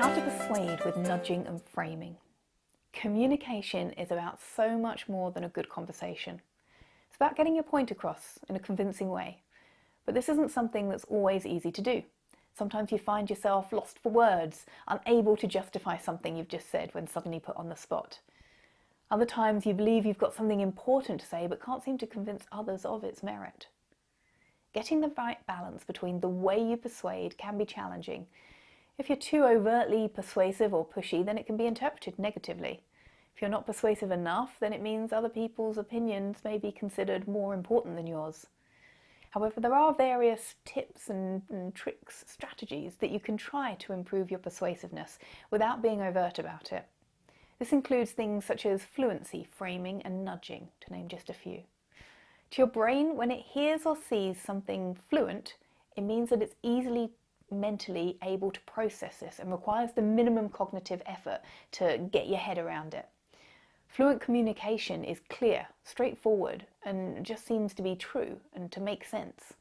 How to persuade with nudging and framing. Communication is about so much more than a good conversation. It's about getting your point across in a convincing way. But this isn't something that's always easy to do. Sometimes you find yourself lost for words, unable to justify something you've just said when suddenly put on the spot. Other times you believe you've got something important to say but can't seem to convince others of its merit. Getting the right balance between the way you persuade can be challenging. If you're too overtly persuasive or pushy, then it can be interpreted negatively. If you're not persuasive enough, then it means other people's opinions may be considered more important than yours. However, there are various tips and tricks, strategies that you can try to improve your persuasiveness without being overt about it. This includes things such as fluency, framing, and nudging, to name just a few. To your brain, when it hears or sees something fluent, it means that it's easily mentally able to process this and requires the minimum cognitive effort to get your head around it. Fluent communication is clear, straightforward, and just seems to be true and to make sense.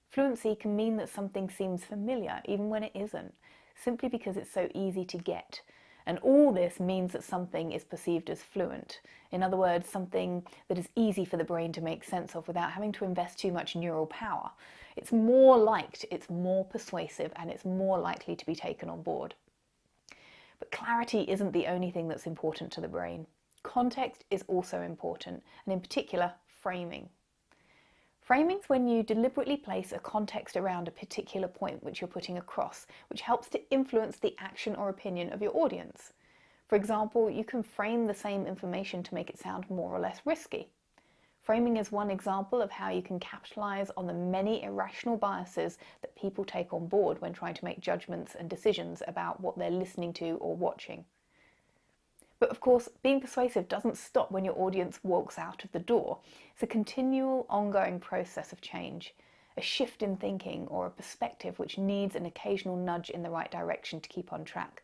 Fluency can mean that something seems familiar even when it isn't, simply because it's so easy to get. And all this means that something is perceived as fluent. In other words, something that is easy for the brain to make sense of without having to invest too much neural power. It's more liked, it's more persuasive, and it's more likely to be taken on board. But clarity isn't the only thing that's important to the brain. Context is also important, and in particular, framing. Framing is when you deliberately place a context around a particular point which you're putting across, which helps to influence the action or opinion of your audience. For example, you can frame the same information to make it sound more or less risky. Framing is one example of how you can capitalize on the many irrational biases that people take on board when trying to make judgments and decisions about what they're listening to or watching. But of course, being persuasive doesn't stop when your audience walks out of the door. It's a continual, ongoing process of change, a shift in thinking or a perspective which needs an occasional nudge in the right direction to keep on track.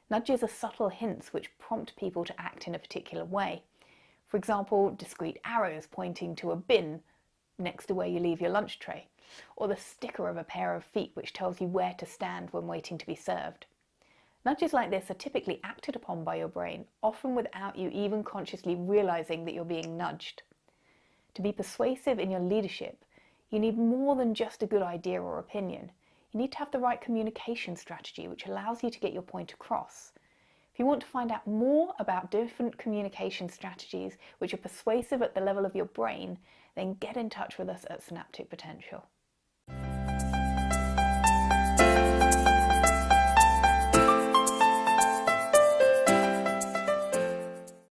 Nudges are subtle hints which prompt people to act in a particular way. For example, discrete arrows pointing to a bin next to where you leave your lunch tray, or the sticker of a pair of feet which tells you where to stand when waiting to be served. Nudges like this are typically acted upon by your brain, often without you even consciously realizing that you're being nudged. To be persuasive in your leadership, you need more than just a good idea or opinion. You need to have the right communication strategy which allows you to get your point across. If you want to find out more about different communication strategies which are persuasive at the level of your brain, then get in touch with us at Synaptic Potential.